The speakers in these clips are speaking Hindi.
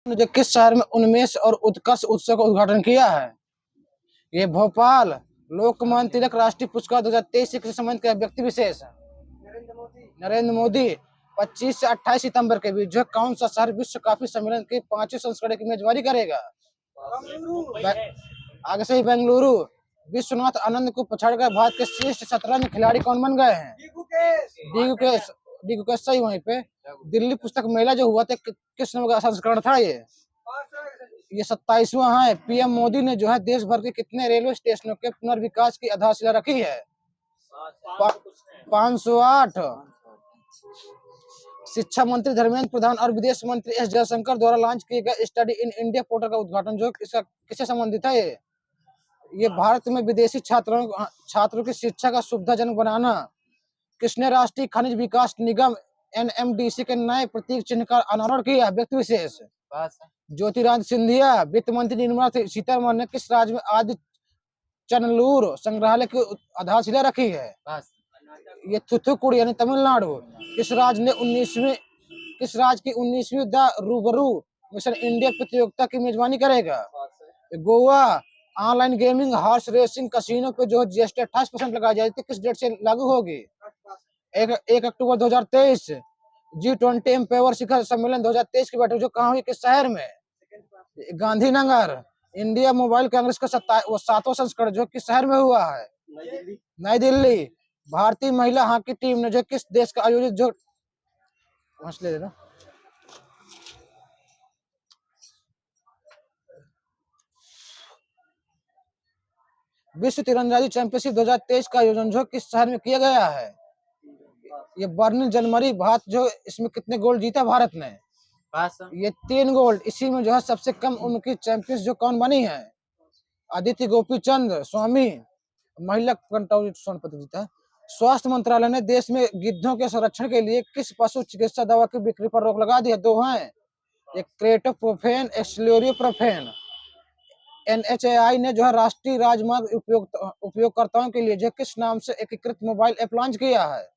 ने किस शहर में उन्मेष और उत्कर्ष उत्सव का उद्घाटन किया है? ये भोपाल लोकमान्य तिलक राष्ट्रीय पुरस्कार 2023 से किसे सम्मानित किया व्यक्ति विशेष है? नरेंद्र मोदी 25 से 28 सितंबर के बीच जो कौन सा शहर विश्व काफी सम्मेलन के 5वें संस्करण की मेजबानी करेगा? आगे से ही बेंगलुरु। विश्वनाथ आनंद को पछाड़कर भारत के श्रेष्ठ शतरंज खिलाड़ी कौन बन गए हैं? डी गुकेश सही। वहीं पे दिल्ली पुस्तक मेला जो हुआ था किस नंबर का संस्करण था? ये 27वां है। पीएम मोदी ने जो है देश भर के कितने रेलवे स्टेशनों के पुनर्विकास की आधारशिला रखी है? 508। शिक्षा मंत्री धर्मेंद्र प्रधान और विदेश मंत्री एस जयशंकर द्वारा लॉन्च किए गए स्टडी इन इंडिया पोर्टल का उद्घाटन जो इसका किससे संबंधित है? ये भारत में विदेशी छात्रों की शिक्षा का सुविधाजनक बनाना। किसने राष्ट्रीय खनिज विकास निगम एनएमडीसी के नए प्रतीक चिन्ह का अनावरण किया? व्यक्ति विशेष। ज्योतिरादित्य सिंधिया। वित्त मंत्री निर्मला सीतारमण ने किस राज्य में आदि चनलूर संग्रहालय की आधारशिला रखी है? ये थुथुकुडी यानी तमिलनाडु। किस राज्य की 19वीं द रूबरू मिशन इंडिया प्रतियोगिता की मेजबानी करेगा? Goa. Online gaming horse racing casino पे जो जीएसटी 28% लगाई जाएगी किस डेट से लागू होगी? 1 अक्टूबर 2023। G20 एम्पावर शिखर सम्मेलन 2023 की बैठक जो कहाँ हुई, किस शहर में? गांधीनगर। इंडिया मोबाइल कांग्रेस का 7वां संस्करण जो किस शहर में हुआ है? नई दिल्ली। भारतीय महिला हॉकी टीम ने जो किस देश का आयोजित जो ले लेना विश्व तीरंदाजी चैंपियनशिप 2023 का आयोजन जो किस शहर में किया गया है? ये बर्लिन जनवरी। भारत जो इसमें कितने गोल्ड जीता भारत ने? ये 3 गोल्ड। इसी में जो है सबसे कम उम्र की चैंपियंस जो कौन बनी है? आदित्य गोपीचंद स्वामी। महिला कंटौली स्वर्ण पदक जीता है। स्वास्थ्य मंत्रालय ने देश में गिद्धों के संरक्षण के लिए किस पशु चिकित्सा दवा की बिक्री पर रोक लगा दी है? 2 हैं। एक क्रेटोप्रोफेन, एक्सलोरियोप्रोफेन। एनएचएआई ने जो है राष्ट्रीय राजमार्ग उपयोगकर्ताओं के लिए जो किस नाम से एकीकृत मोबाइल ऐप लॉन्च किया है?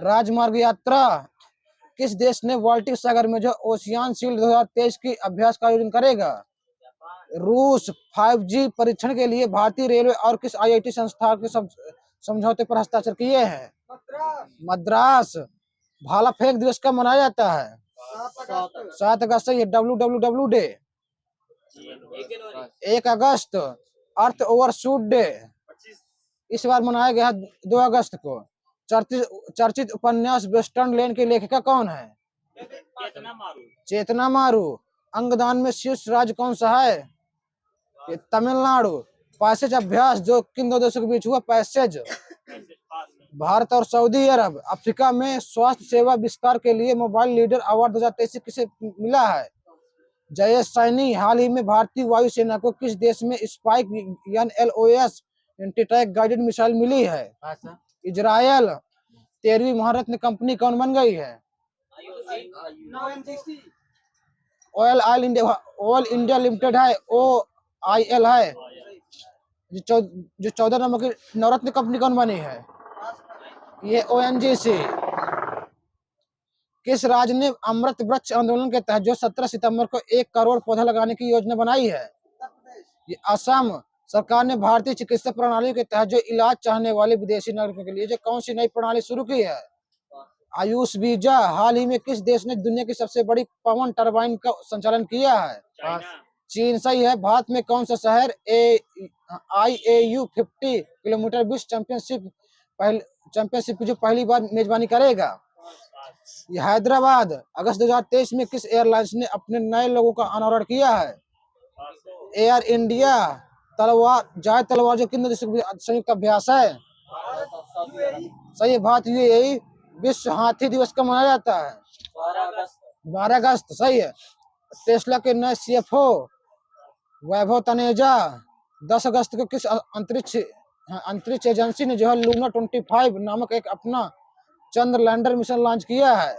राजमार्ग यात्रा। किस देश ने बाल्टिक सागर में जो ओशियान शील्ड 2023 की अभ्यास का आयोजन करेगा? रूस। 5G परीक्षण के लिए भारतीय रेलवे और किस आईआईटी संस्था के समझौते पर हस्ताक्षर किए हैं? मद्रास। भाला फेंक दिवस कब मनाया जाता है? 7 अगस्त से। WWW डे 1 अगस्त। अर्थ ओवरशूट डे इस बार मनाया गया 2 अगस्त को। चर्चित उपन्यास वेस्टर्न लेन की लेखिका कौन है? चेतना मारू। अंगदान में शीर्ष राज्य कौन सा है? ये तमिलनाडु। पैसेज अभ्यास जो किन 2 देशों के बीच हुआ? पैसेज। भारत और सऊदी अरब। अफ्रीका में स्वास्थ्य सेवा विस्तार के लिए मोबाइल लीडर अवार्ड 2023 किसे मिला है? जयेश सैनी। हाल ही में भारतीय वायुसेना को किस देश में Spike NLOS anti tank guided missile मिली है? इजरायल। 13वीं महारत्न कंपनी कौन बन गई है? ऑयल इंडिया लिमिटेड है। OIL है। जो 14 नंबर की नवरत्न कंपनी कौन बनी है? ये ONGC। किस राज्य ने अमृत वृक्ष आंदोलन के तहत जो 17 सितंबर को 1 करोड़ पौधा लगाने की योजना बनाई है? ये असम। सरकार ने भारतीय चिकित्सा प्रणाली के तहत जो इलाज चाहने वाले विदेशी नागरिकों के लिए जो कौन सी नई प्रणाली शुरू की है? आयुष वीजा। हाल ही में किस देश ने दुनिया की सबसे बड़ी पवन टरबाइन का संचालन किया है? चीन। सही है। भारत में कौन सा शहर IAU 50 किलोमीटर विश्व चैंपियनशिप की जो पहली बार मेजबानी करेगा? ये हैदराबाद। अगस्त 2023 में किस एयरलाइंस ने अपने नए लोगों का अनावरण किया है? Air India. तलवार जो किन देशों के संयुक्त अभ्यास है? सही है। भारत UAE। विश्व हाथी दिवस कब मनाया जाता है? 12 अगस्त। सही है। टेस्ला के नए CFO वैभव तनेजा। 10 अगस्त को किस अंतरिक्ष एजेंसी ने जो है लूना 25 नामक एक अपना चंद्र लैंडर मिशन लॉन्च किया है?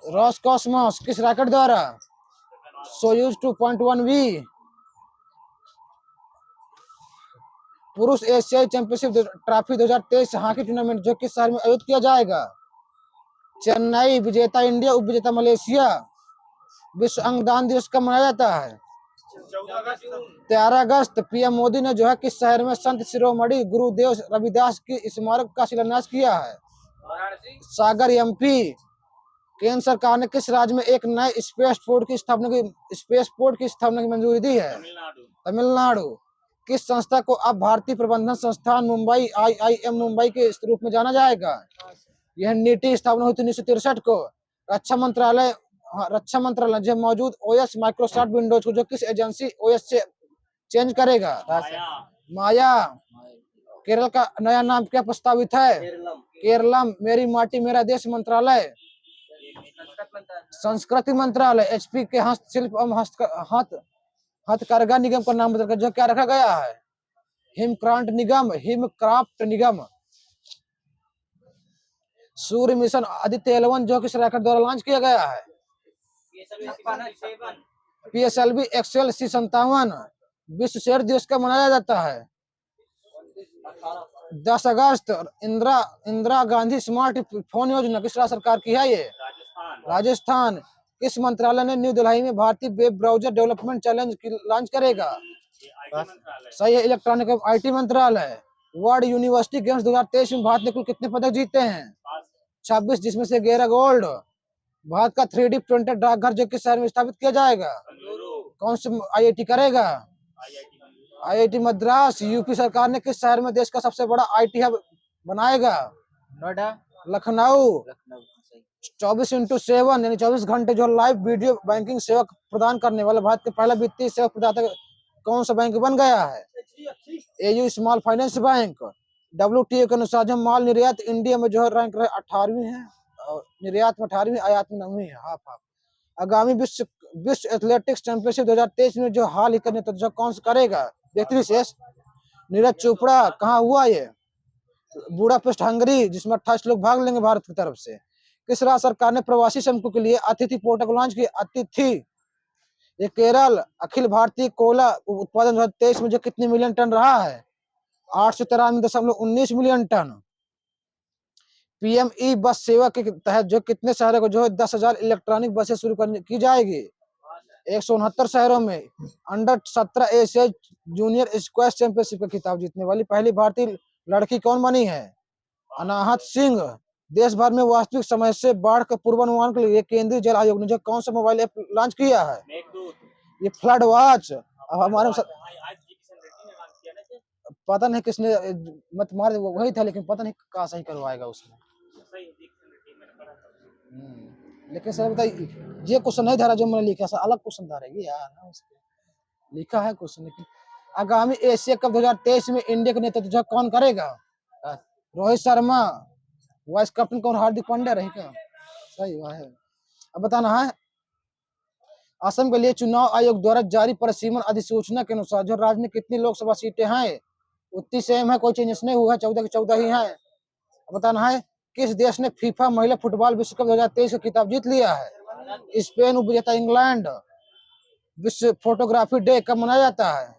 रॉसकॉस्मोस। किस रॉकेट द्वारा? Soyuz 2.1V। पुरुष एशियाई चैंपियनशिप ट्रॉफी 2023 हॉकी टूर्नामेंट जो किस शहर में आयोजित किया जाएगा? चेन्नई। विजेता इंडिया, उप विजेता मलेशिया। विश्व अंगदान दिवस कब मनाया जाता है? 13 अगस्त। पीएम मोदी ने जो है किस शहर में संत शिरोमणि गुरुदेव रविदास की स्मारक का शिलान्यास किया है? सागर, एमपी। केंद्र सरकार ने किस राज्य में एक नए स्पेस पोर्ट की स्थापना की मंजूरी दी है? तमिलनाडु। किस संस्था को अब भारतीय प्रबंधन संस्थान मुंबई IIM मुंबई के रूप में जाना जाएगा? यह नीति स्थापना हुई थी 1963 को। रक्षा मंत्रालय जो मौजूद OS माइक्रोसॉफ्ट विंडोज को जो किस एजेंसी OS से चेंज करेगा? माया। केरल का नया नाम क्या प्रस्तावित है? केरलम। मेरी माटी मेरा देश मंत्रालय संस्कृति मंत्रालय। HP के हस्तशिल्प एवं हथकरघा निगम का नाम बदलकर जो क्या रखा गया है? हिमक्राफ्ट निगम। सूर्य मिशन आदित्य 11 जो किस रॉकेट द्वारा लॉन्च किया गया है? PSLV XLC-57। विश्व शहर दिवस कब मनाया जाता है? 10 अगस्त। इंदिरा गांधी स्मार्ट फोन योजना किस राज्य सरकार की है? ये राजस्थान। किस मंत्रालय ने न्यू दिल्ली में भारतीय web browser development challenge launch करेगा? सही है, इलेक्ट्रॉनिक एवं IT मंत्रालय। वर्ल्ड यूनिवर्सिटी गेम्स 2023 में भारत ने कुल कितने पदक जीते हैं? 26, जिसमें से 11 गोल्ड। भारत का 3D प्रिंटेड डाकघर जो किस शहर में स्थापित किया जाएगा? कौन से IIT करेगा? IIT मद्रास। यूपी सरकार ने किस शहर में देश का सबसे बड़ा IT हब बनाएगा? नोएडा, लखनऊ। 24x7 यानी 24 घंटे जो लाइव वीडियो बैंकिंग सेवा प्रदान करने वाला भारत का पहला वित्तीय सेवा प्रदाता कौन सा बैंक बन गया है? AU small finance bank. WTO के अनुसार जो माल निर्यात इंडिया में जो है रैंक 18वीं है, और निर्यात में 18वीं, आयात में 9वीं है। Half half. आगामी विश्व एथलेटिक्स चैंपियनशिप 2023 में जो हाल ही का नेतृत्व कौन सा करेगा? व्यक्ति विशेष। नीरज चोपड़ा। कहाँ हुआ ये? बुडापेस्ट, हंगरी, जिसमें 28 लोग भाग लेंगे भारत की तरफ से। किस राज्य सरकार ने प्रवासी श्रमिकों के लिए अतिथि पोर्टल को लॉन्च किया? अतिथि। ये केरल। अखिल भारतीय कोयला उत्पादन 2023 में जो कितने मिलियन टन रहा है? 893.19 मिलियन टन। PME बस सेवा के तहत जो कितने शहरों को जो है 10,000 इलेक्ट्रॉनिक बसें शुरू की जाएगी? 169 शहरों में। Under 17 Asia junior squash championship का खिताब जीतने वाली पहली भारतीय लड़की कौन बनी है? अनाहत सिंह। देश भर में वास्तविक समय से बाढ़ का पूर्वानुमान के लिए केंद्रीय जल आयोग ने जो कौन सा मोबाइल ऐप लॉन्च किया है? ये फ्लड वॉच। अब हमारे पता नहीं किसने मत मार वही था, लेकिन पता नहीं कहाँ सही करवाएगा उसने। लेकिन सर बताइए, ये क्वेश्चन नहीं धारा जो मैंने लिखा, सर अलग क्वेश्चन धारा ये यार ना उसके लिखा है क्वेश्चन। लेकिन आगामी एशिया कप 2023 में इंडिया का नेतृत्व कौन करेगा? रोहित शर्मा। वाइस कैप्टन कौन? हार्दिक पांड्या रहेगा। सही है। अब बताना है, असम के लिए चुनाव आयोग द्वारा जारी परिसीमन अधिसूचना के अनुसार जो राज्य में कितनी लोकसभा सीटें हैं? उतनी सेम है, कोई चेंजेस नहीं हुआ है, 14 की 14 ही है। बताना है, किस देश ने फीफा महिला फुटबॉल विश्व कप 2023 का खिताब जीत लिया है? स्पेन। उपविजेता इंग्लैंड। विश्व फोटोग्राफी डे कब मनाया जाता है?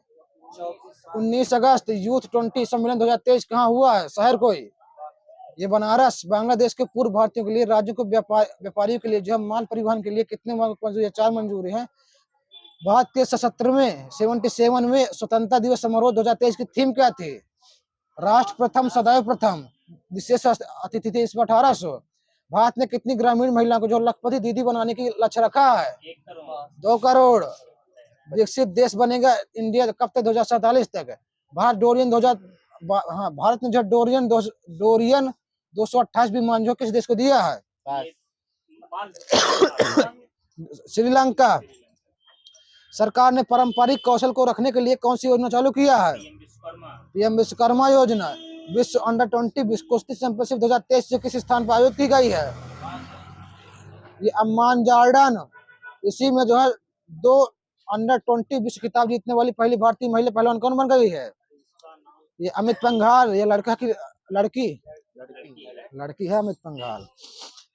19 अगस्त। यूथ 20 सम्मेलन 2023 कहाँ हुआ है? शहर कोई? ये बनारस। बांग्लादेश के पूर्व भारतीयों के लिए राज्यों को व्यापारियों के लिए जो माल परिवहन के लिए कितने मंजूरी? 4 मंजूरी है। भारत के 77वें में स्वतंत्रता दिवस समारोह 2023 की थीम क्या थी? राष्ट्र प्रथम सदैव प्रथम। विशेष अतिथि थे इसमें 1800। भारत ने कितनी ग्रामीण महिलाओं को जो लखपति दीदी बनाने की लक्ष्य रखा है? 2 करोड़। विकसित देश बनेगा इंडिया कब तक? 2047 तक। भारत ने जो डोरियन 228 विमान जो किस देश को दिया है? श्रीलंका। सरकार ने पारंपरिक कौशल को रखने के लिए कौन सी योजना चालू किया है? PM विश्वकर्मा योजना। विश्व अंडर 20 कुश्ती चैंपियनशिप 2023 से किस स्थान पर आयोजित की गई है? ये अम्मान जॉर्डन। इसी में जो है 2 अंडर 20 विश्व खिताब जीतने वाली पहली भारतीय महिला पहलवान कौन बन गई है? ये अमित पंघाल। ये लड़की है अमित पंघाल।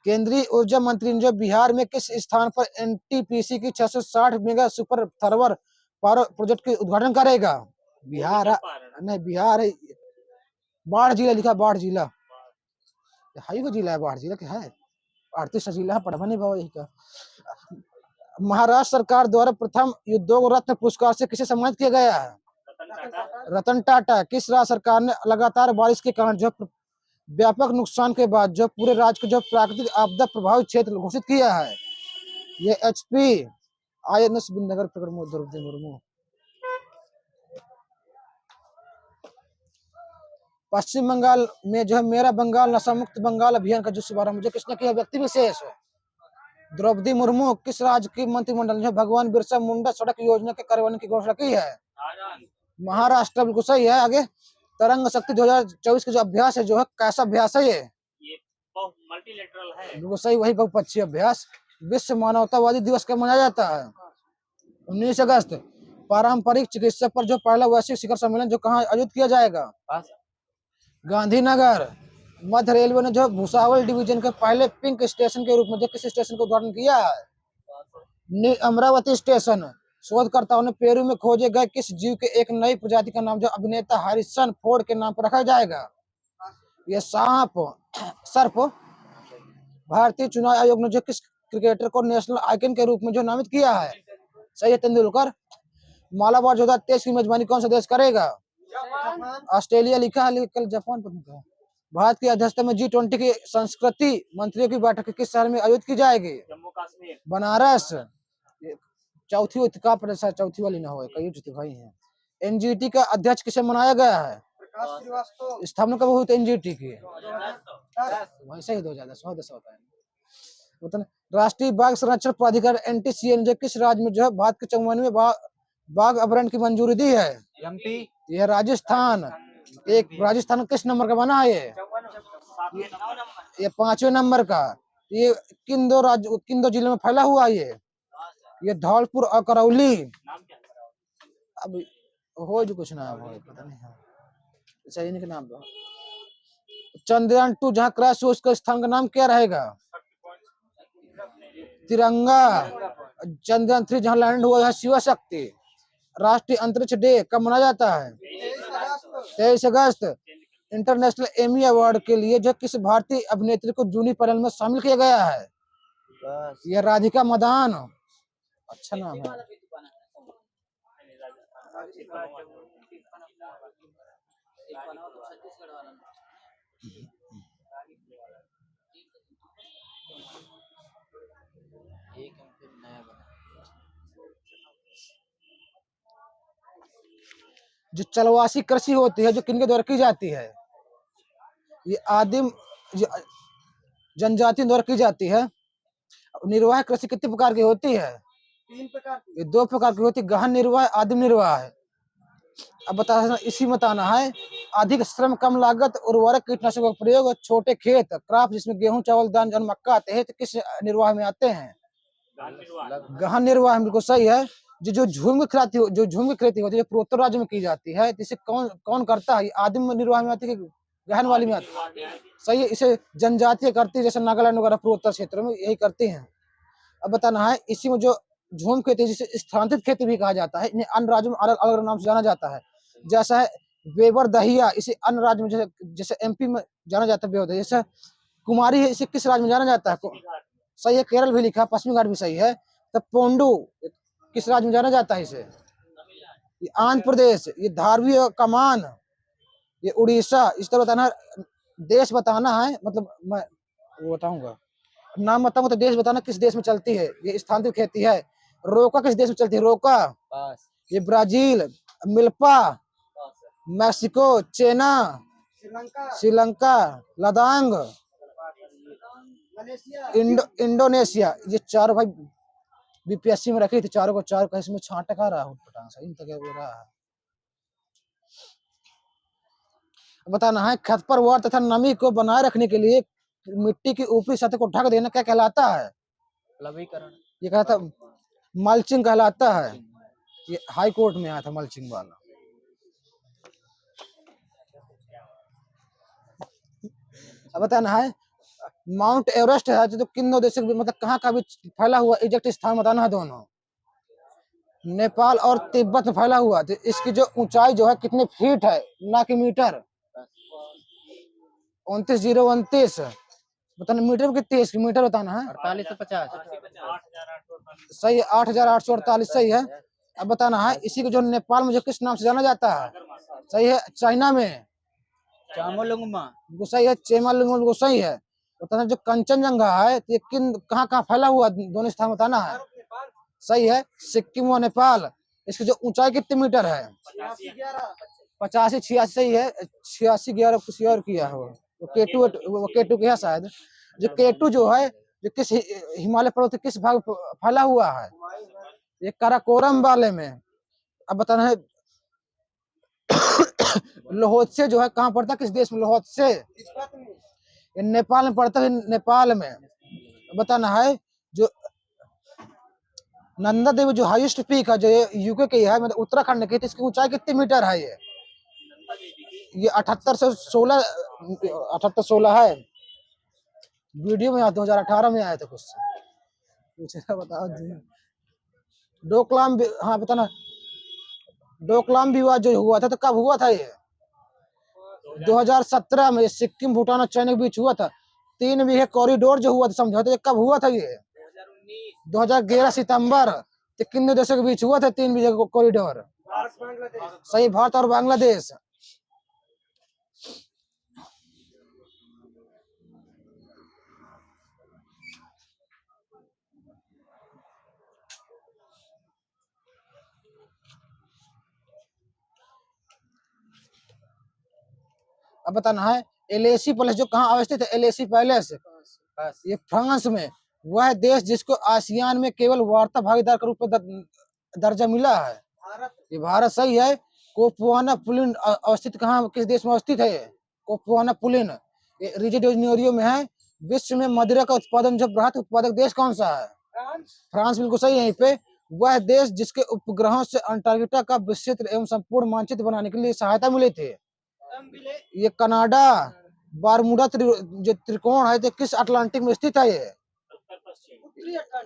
केंद्रीय ऊर्जा मंत्री ने जो बिहार में किस स्थान पर NTPC की 660 mega super thermal power project के उद्घाटन करेगा? बिहार नहीं, बिहार है। बाढ़ जिला लिखा, बाढ़ जिला हाई वो जिला है, बाढ़ जिला क्या है? 38 जिला है, पढ़वा नहीं बाबा यही का। महाराष्ट्र सरकार द्वारा प्रथम उद्योग रत्न पुरस्कार से किसे सम्मानित किया गया है? रतन टाटा। किस राज्य सरकार ने लगातार बारिश के कारण जो व्यापक नुकसान के बाद जो पूरे राज्य को जो प्राकृतिक आपदा प्रभावित क्षेत्र घोषित किया है? ये HP। INS बिंदनगर प्रमुख द्रौपदी मुर्मू। पश्चिम बंगाल में जो है मेरा बंगाल नशा मुक्त बंगाल अभियान का जो शुभारंभ जो किसने किया? व्यक्ति विशेष है, द्रौपदी मुर्मू। किस राज्य की मंत्रिमंडल ने भगवान बिरसा मुंडा सड़क योजना के कार्यान्वयन की घोषणा की है? महाराष्ट्र। बिल्कुल सही है। आगे तरंग शक्ति 2024 का जो अभ्यास है जो है कैसा अभ्यास है? ये मल्टीलेटरल है। बिल्कुल सही, वही बहुपक्षीय अभ्यास। विश्व मानवतावादी दिवस कब मनाया जाता है? 19 अगस्त। पारंपरिक चिकित्सा पर जो पहला वैश्विक शिखर सम्मेलन जो कहाँ आयोजित किया जाएगा? गांधीनगर। मध्य रेलवे ने जो भुसावल डिवीजन के पहले पिंक स्टेशन के रूप में जो किस स्टेशन का उद्घाटन किया है? अमरावती स्टेशन। शोधकर्ताओं ने पेरू में खोजे गए किस जीव के एक नई प्रजाति का नाम जो अभिनेता हैरिसन फोर्ड के नाम पर रखा जाएगा? ये सर्प। भारतीय चुनाव आयोग ने जो किस क्रिकेटर को नेशनल आइकन के रूप में जो नामित किया है? सही है, तेंदुलकर। मालाबार 2023 की मेजबानी कौन सा देश करेगा? ऑस्ट्रेलिया। लिखा है कल जापान पर लिखा है। भारत की अध्यक्षता में G20 की संस्कृति मंत्रियों की बैठक किस शहर में आयोजित की जाएगी? जम्मू कश्मीर। बनारस। चौथी चौथी वाली ना हो, कई भाई हैं। NGT का अध्यक्ष किसे बनाया गया है? स्थापना कब हुई थी NGT की? वैसे ही 2010 होता है। राष्ट्रीय बाघ संरक्षण प्राधिकरण NTCA ने किस राज्य में जो है भारत के 54वें बाघ अभयारण्य की मंजूरी दी है? MP। यह राजस्थान। एक राजस्थान किस नंबर का बना है? ये 5वें नंबर का। ये किन दो जिले में फैला हुआ है? ये धौलपुर और करौली। अब हो जो कुछ नाम हो पता नहीं, सही नहीं के नाम। चंद्रयान 2 जहाँ क्रैश हुआ उसका स्थान का नाम क्या रहेगा? तिरंगा। चंद्रयान 3 जहाँ लैंड हुआ है शिव शक्ति। राष्ट्रीय अंतरिक्ष डे कब मनाया जाता है? 23 अगस्त। इंटरनेशनल एमी अवार्ड के लिए जो किस भारतीय अभिनेत्री को जूनी पैनल में शामिल किया गया है? यह राधिका मदान। अच्छा नाम है। जो चलवासी कृषि होती है जो किनके द्वारा की जाती है? ये आदिम जनजाति द्वारा की जाती है। निर्वाह कृषि कितने प्रकार की होती है? 3 प्रकार की। ये 2 प्रकार की होती है, गहन निर्वाह, आदिम निर्वाह है। अब बताना है अधिक श्रम कम लागत उर्वरक कीटनाशक का प्रयोग, छोटे खेत क्रॉप जिसमें गेहूं चावल दाल जन मक्का आते हैं तो किस निर्वाह में आते हैं? गहन निर्वाह। बिल्कुल सही है। जो झूम की खेती होती है पूर्वोत्तर राज्य में की जाती है, इसे कौन करता है? आदिम निर्वाह में आती है, गहन वाली में आती है? सही है। इसे जनजातीय करती है, जैसे नागालैंड वगैरह पूर्वोत्तर क्षेत्रों में यही करती हैं। अब बताना है इसी में जो झूम खेती जिसे स्थानांतरित खेती भी कहा जाता है, इन्हें अन्य राज्यों में अलग अलग नाम से जाना जाता है। जैसा है वेबर दहिया, इसे अन्य राज्य में जैसे MP में जाना जाता है वेबर दहिया। जैसे कुमारी है, इसे किस राज्य में जाना जाता है? सही है, केरल भी लिखा, पश्चिमी घाट भी सही है। तब पोंडू किस राज्य में जाना जाता है? इसे ये आंध्र प्रदेश। ये धारवी कमान, ये उड़ीसा। इस तरह बताना, देश बताना है, मतलब मैं वो बताऊंगा, नाम बताऊंगा तो देश बताना किस देश में चलती है। ये स्थानांतरित खेती है। रोका किस देश में चलती है? रोका ये Brazil. Milpa Mexico, चेना, Sri Lanka, ladang, Indonesia. ये चार भाई BPSC में रखी थी, चारों को चार का इसमें छांटा का रहा है। बताना है खरपतवार तथा नमी को बनाए रखने के लिए मिट्टी की ऊपरी सतह को ढक देना क्या कहलाता है? लवणीकरण। ये कहता मल्चिंग कहलाता है। ये हाई कोर्ट में आया था मल्चिंग वाला। अब बताना है माउंट एवरेस्ट है तो किन दो देशों मतलब कहाँ का भी फैला हुआ एग्जैक्ट स्थान बताना है। दोनों नेपाल और तिब्बत में फैला हुआ। तो इसकी जो ऊंचाई जो है कितने फीट है ना कि मीटर? 29,029। बताना मीटर में कितनी है? इसकी मीटर बताना है। 4850। सही है, 8,848 सही है। अब बताना है इसी को जो नेपाल में जो किस नाम से जाना जाता है। सही है, चाइना में चामोलुंगमा। बिल्कुल सही है, चेमालिंगमा बिल्कुल सही है। बताना जो कंचनजंगा है तो ये किन कहाँ कहाँ फैला हुआ, दोनों स्थान बताना है। सही है, सिक्किम और नेपाल। इसकी जो ऊंचाई कितने मीटर है? 85-86 सही है, 86-11 किसी और किया है वो केटू के है शायद। जो केटू जो है जो किस हिमालय पर्वत के किस भाग में फैला हुआ है? ये काराकोरम वाले में। अब बताना है लोहोत्से जो है कहाँ पड़ता है, किस देश में? लोहोत्से ये नेपाल में पड़ता है, नेपाल में। बताना है जो नंदा देवी जो हाईएस्ट पीक है जो यूके की है, मतलब उत्तराखंड की, तो इसकी ऊंचाई कितनी मीटर है? ये 7816 है। वीडियो में 2018 में आया था कुछ पूछेगा, बताओ जी। डोकलाम हाँ बताना, डोकलाम विवाद जो हुआ था तो कब हुआ था ये? 2017 में सिक्किम भूटान और चाइना के बीच हुआ था। 3 बीघे कॉरिडोर जो हुआ था समझौता, ये कब हुआ था ये? 2011 सितंबर। तो किन देशों के बीच हुआ था 3 बीघे कॉरिडोर? सही, भारत और बांग्लादेश। अब बताना है एलएसी पैलेस जो कहाँ अवस्थित है? एलएसी पैलेस ये फ्रांस में। वह देश जिसको आसियान में केवल वार्ता भागीदार के रूप में दर्जा मिला है, ये भारत। सही है। कोपवाना पुलिन अवस्थित कहाँ, किस देश में अवस्थित है? कोपवाना पुलिन ये रियो डी जेनेरियो में है। विश्व में मदिरा का उत्पादन जो बृहत उत्पादक देश कौन सा है? फ्रांस बिल्कुल सही है। यहीं पे वह देश जिसके उपग्रहों से अंटार्कटिका का विस्तृत एवं संपूर्ण मानचित्र बनाने के लिए सहायता मिली थी, ये कनाडा। बारमूडा जो त्रिकोण है तो किस अटलांटिक में स्थित है? ये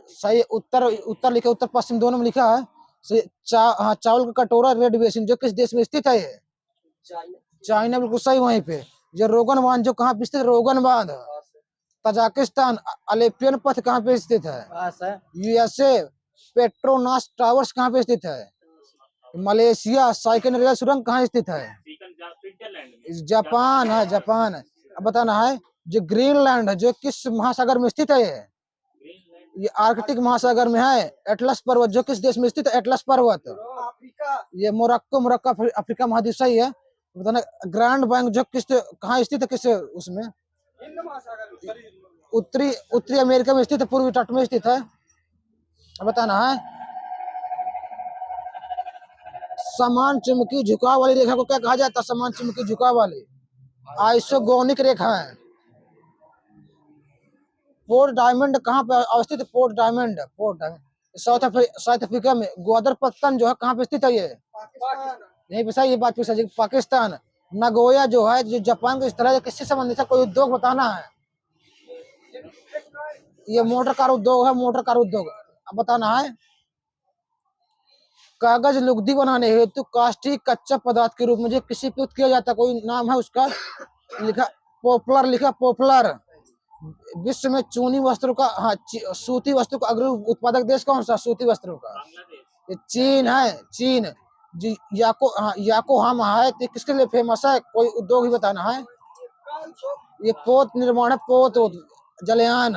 सही, उत्तर उत्तर लिखा, उत्तर पश्चिम दोनों में लिखा है। हाँ, चावल का कटोरा रेड बेसिन जो किस देश में स्थित है? ये चाइना बिल्कुल सही। वहीं पे जो रोगन बांध जो कहाँ पे स्थित? रोगन बांध तजाकिस्तान। अलेपियन पथ कहाँ पे स्थित है? यूएसए। पेट्रोनास टावर्स कहाँ पे स्थित है? मलेशिया। साइकिल सुरंग कहाँ स्थित है? जापान है, जापान। अब बताना है जो ग्रीनलैंड है जो किस महासागर में स्थित है? ये आर्कटिक महासागर में है। एटलस पर्वत जो किस देश में स्थित है? एटलस पर्वत ये मोरक्को अफ्रीका महाद्वीप। सही है। बताना ग्रैंड बैंक जो किस कहाँ स्थित है, किस उसमें? उत्तरी अमेरिका में स्थित है, पूर्वी तट में स्थित है। बताना है समान चुंबकीय झुकाव वाली रेखा को क्या कहा जाता है? समान चुंबकीय झुकाव वाली आइसोगोनिक रेखा है। पोर्ट डायमंड कहाँ पे अवस्थित है? पोर्ट डायमंड साउथ अफ्रीका में। ग्वादर पत्तन जो है कहाँ पे स्थित है? ये यहीं पे। सही, ये बात पूछा पाकिस्तान। नगोया जो है जो जापान के इस तरह किससे संबंधित है? कोई उद्योग बताना है। ये मोटर कार उद्योग है, मोटर कार उद्योग। अब बताना है कागज लुगदी बनाने हेतु कास्टिक कच्चा पदार्थ के रूप में जो किसी प्रयुक्त किया जाता है, कोई नाम है उसका? लिखा पॉपुलर, लिखा पॉपुलर। विश्व में चूनी वस्त्रों का, हाँ सूती वस्त्रों का अग्रणी उत्पादक देश कौन सा? सूती वस्त्रों का ये चीन है, चीन। याकोहामा है तो किसके लिए फेमस है? कोई उद्योग ही बताना है। ये पोत निर्माण है, पोत जलयान।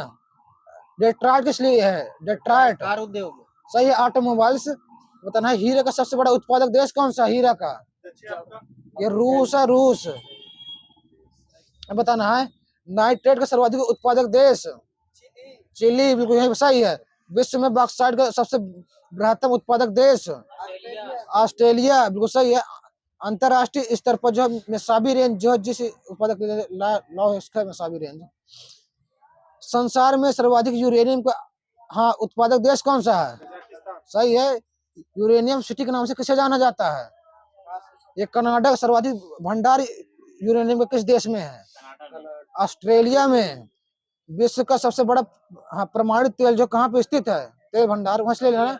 डेट्रॉइट किस लिए है? डेट्रॉइट कार उद्योग। सही है, ऑटोमोबाइल्स। बताना है हीरे का सबसे बड़ा उत्पादक देश कौन सा? हीरा का ये रूस है, रूस। बताना है नाइट्रेट का सर्वाधिक उत्पादक देश? चिली बिल्कुल यही सही है। विश्व में बॉक्साइट का सबसे बृहत्तम उत्पादक देश? ऑस्ट्रेलिया बिल्कुल सही है। अंतरराष्ट्रीय स्तर पर जो मेसाबी रेंज जो जिस उत्पादक मेसाबी रेंज। संसार में सर्वाधिक यूरेनियम का, हाँ उत्पादक देश कौन सा है? सही है, यूरेनियम सिटी के नाम से किसे जाना जाता है? ये कनाडा का सर्वाधिक भंडार यूरेनियम का किस देश में है? ऑस्ट्रेलिया में। विश्व का सबसे बड़ा, हाँ प्रमाणित तेल जो कहाँ पे स्थित है? तेल भंडार वहां से ले लेना।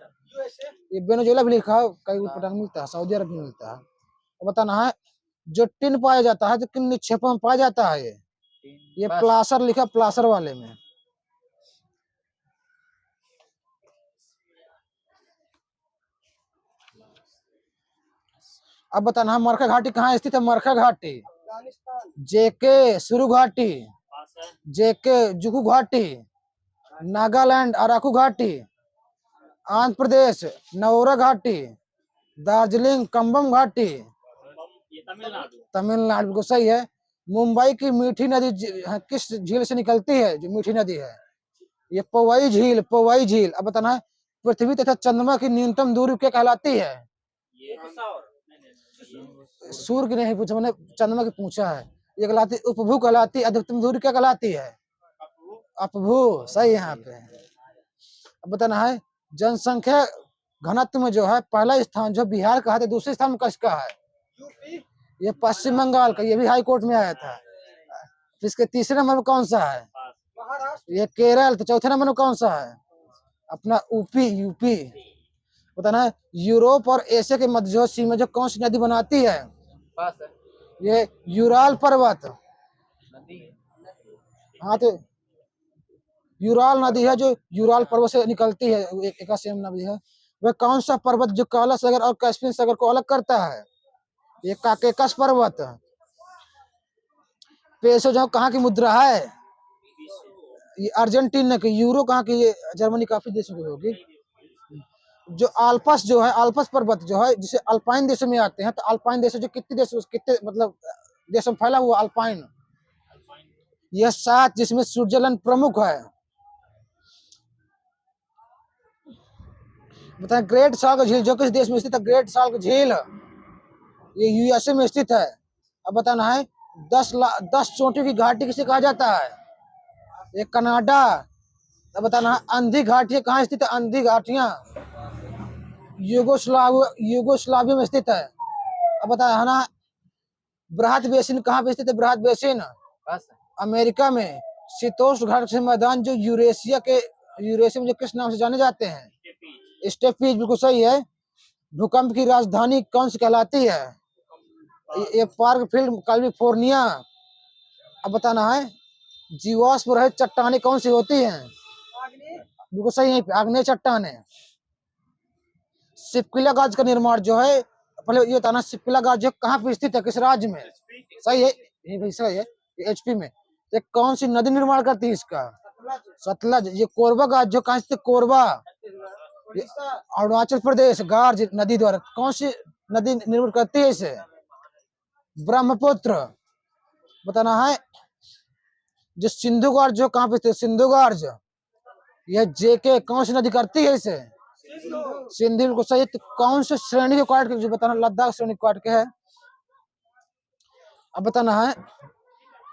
ये वेनेजुएला भी लिखा है, कई पटक मिलता है, सऊदी अरब में मिलता है। तो बताना है जो टिन पाया जाता है जो किन निक्षेपों में पाया जाता है? ये प्लासर लिखा, प्लासर वाले में। अब बताना है मरखा घाटी कहाँ स्थित है? मरखा घाटी, जेके सुरु घाटी, पास है। जेके जुगु घाटी, नागालैंड अराकू घाटी, आंध्र प्रदेश नौरा घाटी, दार्जिलिंग कंबम घाटी, ये तमिलनाडु। तमिलनाडु को सही है। मुंबई की मीठी नदी किस झील से निकलती है? जो मीठी नदी है ये पवई झील, पवई झील। अब बताना है पृथ्वी तथा चंद्रमा की न्यूनतम दूरी क्या कहलाती है? ये नहीं, सूर्य की नहीं पूछा मैंने, चंद्रमा की पूछा है। ये कहलाती उपभू कहलाती, अधिकतम दूरी क्या कहलाती है? अपभू, सही है यहाँ पे। अब बताना है जनसंख्या घनत्व में जो है पहला स्थान जो बिहार का है तो दूसरे स्थान में किसका है? ये पश्चिम बंगाल का, ये भी हाई कोर्ट में आया था। फिर इसके तीसरे नंबर में कौन सा है? ये केरल। तो चौथे नंबर में कौन सा है? अपना यूपी, यूपी। बताना है यूरोप और एशिया के मध्य सीमा जो कौन सी नदी बनाती है? पास है। ये यूराल पर्वत। नदी है। हाँ तो यूराल नदी है जो यूराल पर्वत से निकलती है, एक सेम नदी है। वह कौन सा पर्वत जो काला सागर और कैस्पियन सागर को अलग करता है? ये काकेकस पर्वत। पेसो जो कहाँ की मुद्रा है? ये अर्जेंटीना की। यूरो कहाँ की? ये जर्मनी, काफी देशों की होगी। जो आल्पस जो है, आल्पस पर्वत जो है जिसे अल्पाइन देशों में आते हैं, तो अल्पाइन देशों जो कितने देशों, कितने मतलब देशों में फैला हुआ अल्पाइन? यह 7, जिसमें स्विट्जरलैंड प्रमुख है। बताएं ग्रेट साल्ट झील जो किस देश में स्थित है? ग्रेट साल्ट झील ये यूएसए में स्थित है। अब बताना है 10 चोटियों की घाटी किसे कहा जाता है? ये कनाडा। अब बताना है अंधी घाटियां कहाँ स्थित है? अंधी घाटियां यूगोस्लाविया में स्थित है। अब बताना है ना बृहद बेसिन कहाँ पे स्थित है? बृहद बेसिन पास है। अमेरिका में। शीतोष्ण घाट के मैदान जो यूरेशिया में जो किस नाम से जाने जाते हैं? स्टेपीज, बिल्कुल सही है। भूकंप की राजधानी कौन सी कहलाती है? ये पार्क फील्ड कैलिफोर्निया। अब बताना है जीवाश्म रहित चट्टानें कौन सी होती हैं? बिल्कुल सही है, आग्नेय चट्टानें। सिपकिला गाज का निर्माण जो है, पहले ये बताना सिपकिला गाज जो कहाँ पे स्थित है, किस राज्य में? सही है, ये भी सही है, एचपी में। ये कौन सी नदी निर्माण करती है इसका? सतलज। ये कोरबा गाज जो कहाँ स्थित? कोरबा अरुणाचल प्रदेश। गार्ज नदी द्वारा कौन सी नदी निर्मित करती है इसे? ब्रह्मपुत्र। बताना है जो सिंधु गार्ज जो कहाँ पे स्थित? सिंधु गार्ज यह जेके कौन सी नदी करती है इसे? सिंधु को सही। कौन से श्रेणी को काट के, जो बताना लद्दाख श्रेणी को काट के है। अब बताना है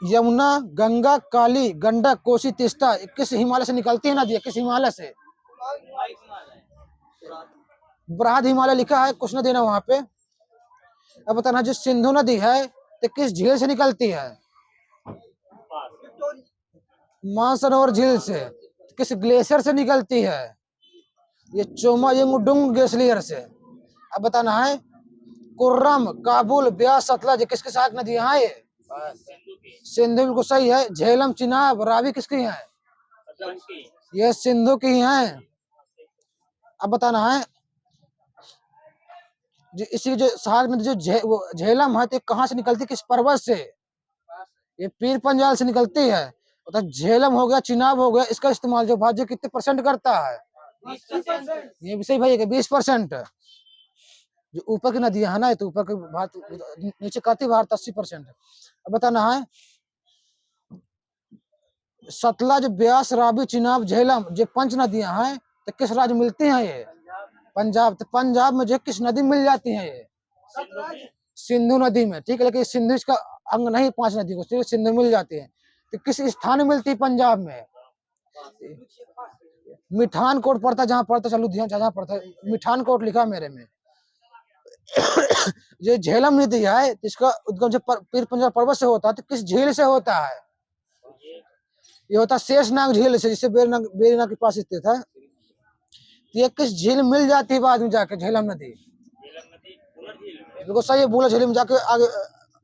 यमुना, गंगा, काली, गंडक, कोसी, तीस्ता किस हिमालय से निकलती है नदी? किस हिमालय से? बृहद हिमालय लिखा है, कुछ न देना वहां पे। अब बताना जो सिंधु नदी है तो किस झील से निकलती है? मानसरोवर झील से। किस ग्लेशियर से निकलती है? ये चोमायुंगडुंग ग्लेशियर से। अब बताना है कुर्रम, काबुल, ब्यास, सतलज किसकी सहायक नदियां हैं? ये सिंधु, बिल्कुल सही है। झेलम, चिनाब, रावी किसकी हैं? ये सिंधु की हैं। अब बताना है जो इसी जो सहायक नदी जो झेलम है तो कहाँ से निकलती है? किस पर्वत से? ये पीर पंजाल से निकलती है। तो झेलम हो गया, चिनाब हो गया, इसका इस्तेमाल जो भाज्य कितने परसेंट करता है? ये भी सही भाई, 20%। जो ऊपर की नदियां है ना, तो ऊपर के भारत, नीचे कहती भारत 80%। अब बताना है सतलज, ब्यास, रावी, चिनाब, झेलम जो 5 नदियां हैं तो किस राज्य मिलती हैं? ये पंजाब। तो पंजाब में जो किस नदी मिल जाती है? ये सिंधु नदी में। ठीक है, लेकिन सिंधु इसका अंग नहीं, 5 नदी को सिंधु मिल जाती है। तो किस स्थान में मिलती है पंजाब में? मिठान कोट पड़ता, जहाँ पड़ता, चलो जहाँ पड़ता है मिठान कोट लिखा मेरे में। जो झेलम नदी है इसका उद्गम जो पीर पंजाल पर्वत से होता है तो किस झील से होता है? ये होता है शेषनाग झील से, जिससे बेरीनाग के पास स्थित है। ये किस झील मिल जाती है बाद में जाके? झेलम नदी, बिल्कुल सही है। बूढ़ा झील में जाके आगे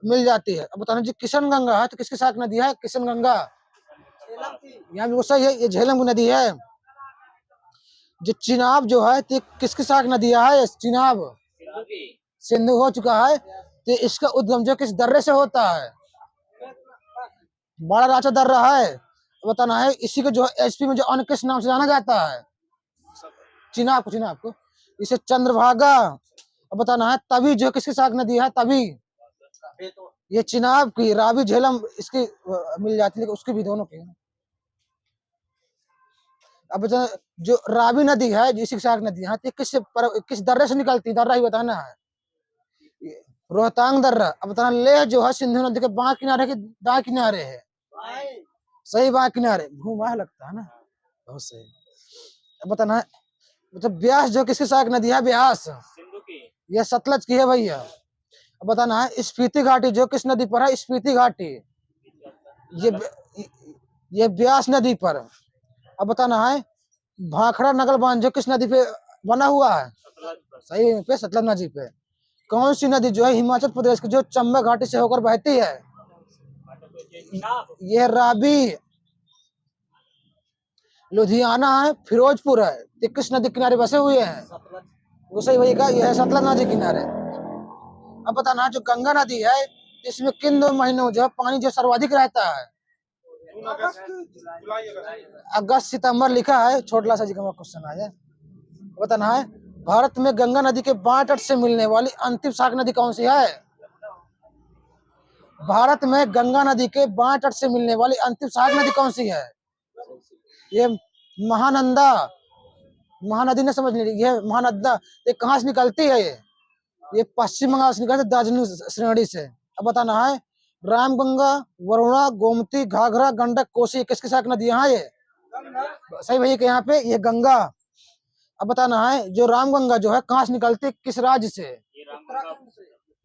मिल जाती है। अब बताना जी किशन गंगा है तो किसकी सहायक नदी है? किशन गंगा यहाँ बिल्कुल सही है, ये झेलम की नदी है। जो चिनाब जो है तो किसकी सहायक नदी है? चिनाब सिंधु हो चुका है, तो इसका उद्गम जो किस दर्रे से होता है? बड़ा राचा दर्रा है। बताना है इसी को जो एचपी में जो अन्य किस नाम से जाना जाता है? चिनाब को इसे चंद्रभागा। अब बताना है तभी जो किसकी शाख नदी है? तभी ये चिनाब की, रावी झेलम इसकी मिल जाती है, लेकिन उसकी भी दोनों की। अब जो रावी नदी है, जो इसी शाख नदी है, किस दर्रे से निकलती है? दर्रा ही बताना है। रोहतांग दर्रा। अब बताना लेह जो है सिंधु नदी के बाएं किनारे के दाएं किनारे है? सही, बाएं किनारे। घूमा लगता है ना, बहुत सही। अब बताना है मतलब ब्यास जो किसकी शाख नदी है? ब्यास सिंधु की। यह सतलज की है भैया। अब बताना है स्पीति घाटी जो किस नदी पर है? स्पीति घाटी ये ब्यास नदी पर। अब बताना है भाखड़ा नगर बांध जो किस नदी पे बना हुआ है? सही पे, सतलज नदी पे। कौन सी नदी जो है हिमाचल प्रदेश की जो चंबा घाटी से होकर बहती है? यह रावी। लुधियाना है, फिरोजपुर है, ये किस नदी किनारे बसे हुए हैं? वो सही वही का, यह है सतलज नदी किनारे। अब बताना जो गंगा नदी है, इसमें किन 2 महीनों जो पानी जो सर्वाधिक रहता है? अगस्त सितंबर लिखा है, छोटा सा जी का क्वेश्चन आया। बताना है भारत में गंगा नदी के बाएं तट से मिलने वाली अंतिम शाख नदी कौन सी है? भारत में गंगा नदी के बाएं तट से मिलने वाली अंतिम शाख नदी कौन सी है? ये महानंदा। महानदी ने समझ ली, ये महानंदा। ये कहाँ से निकलती है? ये पश्चिम बंगाल से निकलती है, दार्जिलिंग श्रेणी से। अब बताना है रामगंगा, वरुणा, गोमती, घाघरा, गंडक, कोसी किसकी शाख नदी है? ये सही भैया के यहाँ पे ये गंगा। अब बताना है जो रामगंगा जो है कहाँ से निकलती है, किस राज्य से?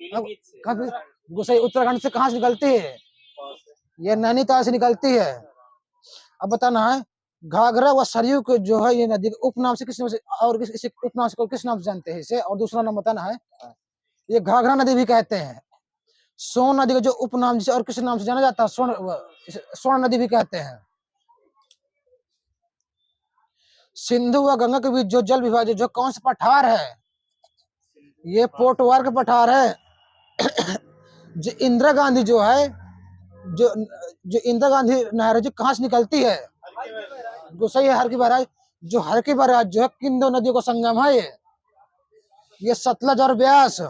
सही, उत्तराखंड से। कहाँ से निकलती है? ये नैनीताल से निकलती है। अब बताना है घाघरा व सरयू को जो है ये नदी के उपनाम से किस नाम से, और इस उपनाम से किस नाम से जानते हैं इसे? और दूसरा नाम बताना है, ये घाघरा नदी भी कहते हैं। सोन नदी का जो उपनाम जिसे और किस नाम से जाना जाता है? स्वर्ण नदी भी कहते हैं। सिंधु व गंगा के बीच जो जल विभाजन जो कौन सा पठार है? ये पोटवार का पठार है। जो इंदिरा गांधी जो है, जो इंदिरा गांधी नहर जो कहाँ से निकलती है? सही है, हर की बराज। जो हर की बराज जो है किन 2 नदियों का संगम है? ये सतलज और ब्यास।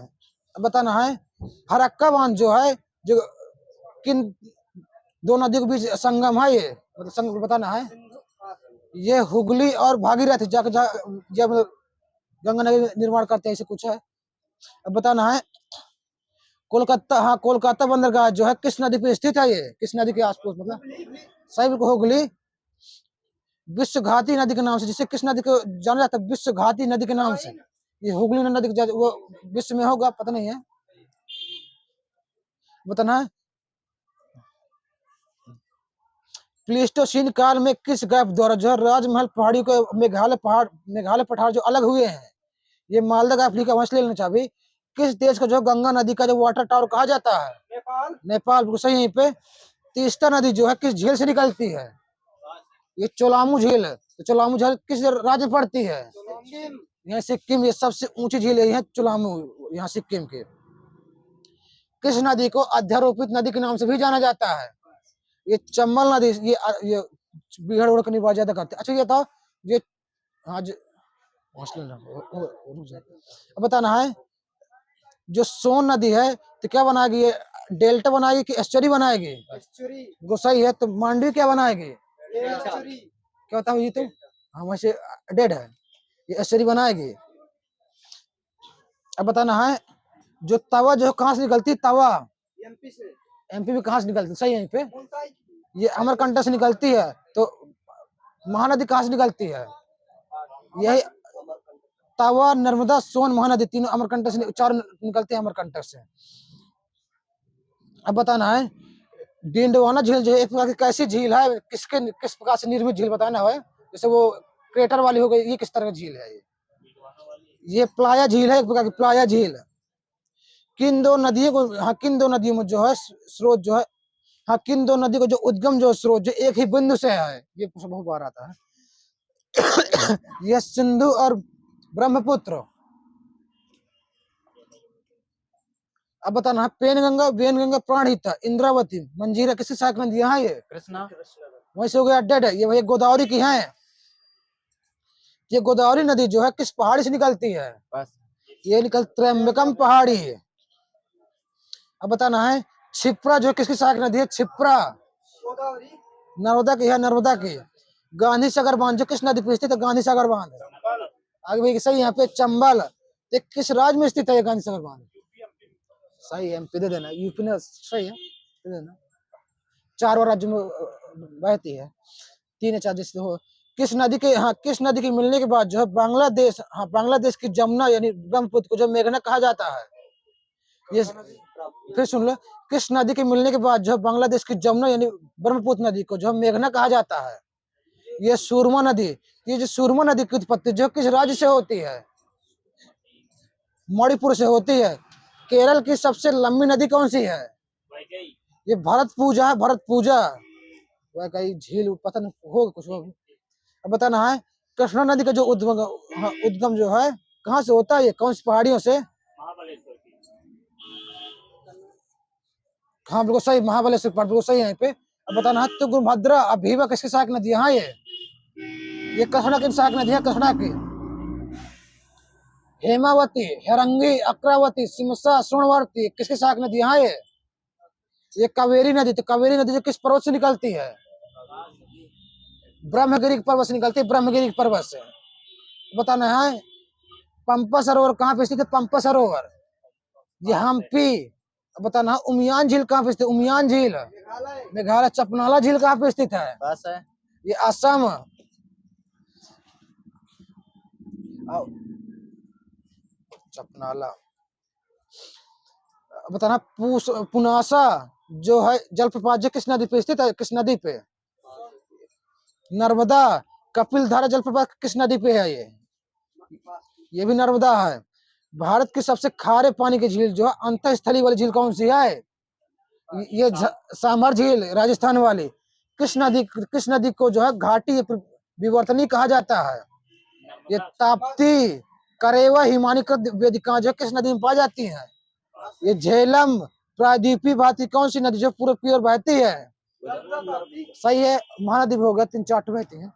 बताना है फरक्का बांध जो है जो किन 2 नदियों के बीच संगम है? ये मतलब संगम बताना है। ये हुगली और भागीरथी जब गंगा नदी निर्माण करते हैं, ऐसे कुछ है। अब बताना है कोलकाता, हाँ कोलकाता बंदरगाह जो है किस नदी पे स्थित है? ये किस नदी के आसपास? मतलब सही हुगली। विश्व घाती नदी के नाम से, जिसे किस नदी को जाना जाता है? विश्व घाती नदी के नाम से। ये हुगली नदी वो विश्व में होगा, पता नहीं है। बताना है प्लीस्टोसीन काल में किस गैप द्वारा जो राजमहल पहाड़ी को मेघालय पठार जो अलग हुए हैं? ये मालदा गैप लिखा, वहां से ले लेना चाहिए। किस देश का जो गंगा नदी का जो वाटर टावर कहा जाता है? नेपाल। बिल्कुल सही। यहीं पे तीस्ता नदी जो है किस झील से निकलती है? ये चोलामू झील है। तो चोलामू झील किस राज्य में पड़ती है? यहाँ सिक्किम। ये सबसे ऊंची झील है चोलामू, यहाँ सिक्किम के। किस नदी को अध्यारोपित नदी के नाम से भी जाना जाता है? ये चंबल नदी। ये बिगड़ उड़ कर निवास ज्यादा करते। अच्छा ये था ये आज अब बताना है जो सोन नदी है तो क्या बनाएगी? ये डेल्टा बनाएगी कि एस्चुरी बनाएगी? गोसाई है तो मांडवी क्या बनाएगी? क्या होता है ये? तो हाँ वैसे डेड है, ये एस्चुरी बनाएगी। अब बताना है जो तवा जो कहाँ से निकलती है? तवा एमपी में। कहाँ से निकलती? सही है। पे ये अमरकंटक से निकलती है। तो महानदी कहाँ से निकलती है? यही तवा, नर्मदा, सोन, महानदी, तीनों अमरकंटक से, 4 निकलते हैं अमरकंटक से। अब बताना है डिंडवाना झील जो है एक प्रकार की कैसी झील है? किस प्रकार से निर्मित झील बताना है? जैसे वो क्रेटर वाली हो गई, ये किस तरह की झील है? ये प्लाया झील है, एक प्रकार की प्लाया झील। किन 2 नदियों को, हाँ किन 2 नदियों में जो है स्रोत जो है, हाँ किन 2 नदी को जो उद्गम जो स्रोत जो एक ही बिंदु से है? ये बहुत बार आता है। यह सिंधु और ब्रह्मपुत्र। अब बताना है पेनगंगा, वेनगंगा, प्राणहिता, इंद्रावती, मंजीरा किसकी सहायक नदियां हैं ये? कृष्णा। वहीं से हो गया डेड है। ये भैया गोदावरी की है। ये गोदावरी नदी जो है किस पहाड़ी से निकलती है? पास। ये निकल त्र्यंबकम पहाड़ी है। अब बताना है क्षिप्रा जो किसकी सहायक नदी है? क्षिप्रा नर्मदा की है, नर्मदा की। गांधी सागर बांध जो किस नदी पे स्थित है? गांधी सागर बांध। आगे भाई सही, यहाँ पे चंबल। ये किस राज्य में स्थित है ये गांधी सागर बांध? सही है, एमपी दे देना, यूपी ने सही है, दे देना। 4 राज्यों में बहती है। 3 या 4 जैसे हो। किस नदी के, हाँ किस नदी के मिलने के बाद जो है बांग्लादेश, हाँ बांग्लादेश की जमुना यानी ब्रह्मपुत्र को जो मेघना कहा जाता है? ये फिर सुन लो, किस नदी के मिलने के बाद जो है बांग्लादेश की जमुना यानी ब्रह्मपुत्र नदी को जो है मेघना कहा जाता है? ये सुरमा नदी। ये जो सुरमा नदी की उत्पत्ति जो किस राज्य से होती है? मणिपुर से होती है। केरल की सबसे लंबी नदी कौन सी है? वैगई। ये भरत पूजा है, भरत पूजा। वह कहीं झील पता नहीं होगा कुछ होगा। अब बताना है कृष्णा नदी का जो उद्गम, हाँ, उद्गम जो है कहाँ से होता है? ये कौन सी पहाड़ियों से? महाबलेश्वर की। हाँ बिल्कुल सही, महाबलेश्वर पर बिल्कुल सही है यहाँ पे। अब बताना है तुंगभद्रा और भीमा किसकी सहायक नदी है? हाँ ये कृष्णा की सहायक नदी है, कृष्णा की। हेमावती, हेरंगी, अक्रावती, सिमसा, सोनवर्ती किसकी सहायक नदी है? हाँ ये कावेरी नदी। तो कावेरी नदी जो किस पर्वत से निकलती है? ब्रह्मगिरी पर्वत से निकलती है, ब्रह्मगिरी पर्वत से। बताना है पंपा सरोवर कहाँ पे स्थित है? पंपा सरोवर ये हम्पी। अब बताना है उमियान झील कहाँ पे स्थित है? उमियान झील मेघालय। चपनाला झील कहाँ पे स्थित है? पास है। ये असम। चपनाला। बताना पुनासा जो है जलप्रपात जो किस नदी पे स्थित है? किस नदी पे? नर्मदा। कपिल धारा जलप्रपात किस नदी पे है? ये भी नर्मदा है। भारत की सबसे खारे पानी की झील जो है अंतःस्थलीय वाली झील कौन सी है? ये सामर झील राजस्थान वाली। किस नदी को जो है घाटी विवर्तनी कहा जाता है? ये ताप्ती, करेवा, हिमानीकृत वेदिका जो किस नदी में पाई जाती है? ये झेलम, प्रायद्वीपीय भांति कौन सी नदी जो पूरे प्योर बहती है? सही है, महानदी हो गया, 3-4 बहती है।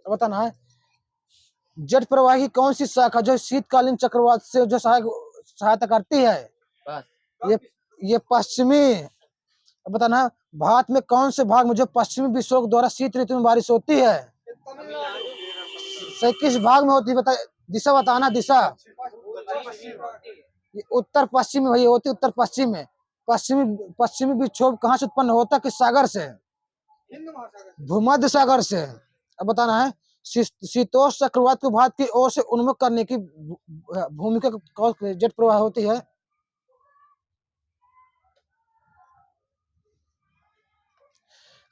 बताना है जट प्रवाह की कौन सी शाखा जो शीतकालीन चक्रवात से जो सहायता करती है? पास। ये पश्चिमी। बताना है भारत में कौन से भाग में जो पश्चिमी विक्षोभ द्वारा शीत ऋतु में बारिश होती है? सही, किस भाग में होती है? बता, दिशा बताना, दिशा। ये उत्तर पश्चिम में भैया होती है, उत्तर पश्चिम में। पश्चिमी विक्षोभ कहाँ से उत्पन्न होता है? किस सागर से? भूमध्य सागर से। अब बताना है शीतोष्ण चक्रवात को भारत की ओर से उन्मुख करने की भूमिका जेट प्रवाह होती है?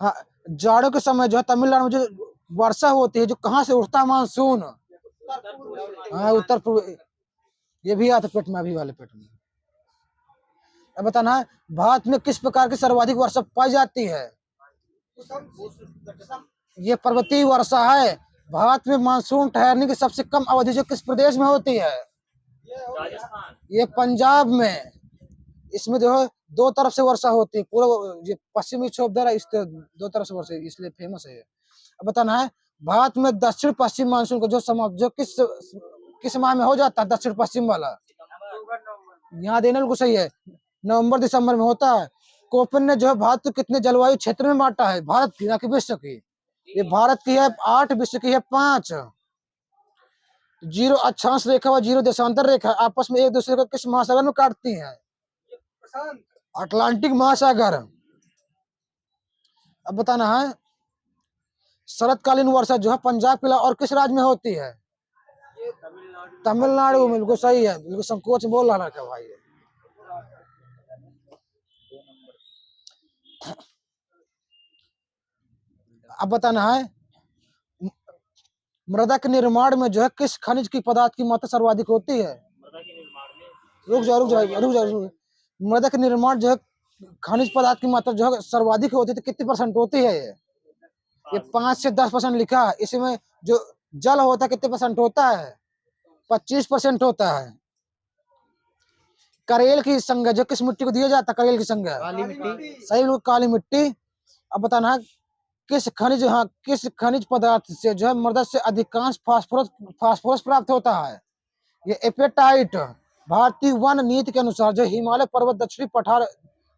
हाँ, जाड़ों के समय जो है तमिलनाडु में जो वर्षा होती है जो कहाँ से उठता है? मानसून। हाँ उत्तर पूर्व। ये भी आता पेट में, अभी वाले पेट में। अब बताना है भारत में किस प्रकार की सर्वाधिक वर्षा पाई जाती है? ये पर्वतीय वर्षा है। भारत में मानसून ठहरने की सबसे कम अवधि जो किस प्रदेश में होती है? राजस्थान। ये पंजाब में। इसमें जो है 2 तरफ से वर्षा होती है, पूरा ये पश्चिमी विक्षोभ द्वारा इस 2 तरफ से वर्षा, इसलिए फेमस है। अब बताना है भारत में दक्षिण पश्चिम मानसून को जो समाप्त जो किस माह में हो जाता है? दक्षिण पश्चिम वाला यहाँ देने को सही है, नवंबर दिसंबर में होता है। कोपेन ने जो है भारत को कितने जलवायु क्षेत्र में बांटा है? भारत की, ना कि विश्व की। ये भारत की है 8, विश्व की है 5। 0 अक्षांश रेखा व 0 देशांतर रेखा आपस में एक दूसरे को किस महासागर में काटती हैं? अटलांटिक महासागर। अब बताना है शरतकालीन वर्षा जो है पंजाब के अलावा और किस राज्य में होती है? तमिलनाडु में। बिल्कुल सही है, बिल्कुल संकोच बोल रहा था भाई। अब बताना है मृदा के निर्माण में जो है किस खनिज की पदार्थ की मात्रा सर्वाधिक होती है? मृदा के निर्माण में। रुक जाओ। मृदा के निर्माण जो है खनिज पदार्थ की मात्रा जो है सर्वाधिक होती है, तो कितनी % होती है? ये 5 से 10% लिखा है। इसमें जो जल होता है कितने % होता है? 25% होता है। करेल की संज्ञा जो किस मिट्टी को दिया जाता है, करेल की संज्ञा काली मिट्टी। सही बिल्कुल काली मिट्टी। अब बताना है किस खनिज, हाँ किस खनिज पदार्थ से जो है मृदा से अधिकांश फास्फोरस फास्फोरस प्राप्त होता है। ये एपेटाइट। भारतीय वन नीति के अनुसार जो हिमालय पर्वत दक्षिणी पठार,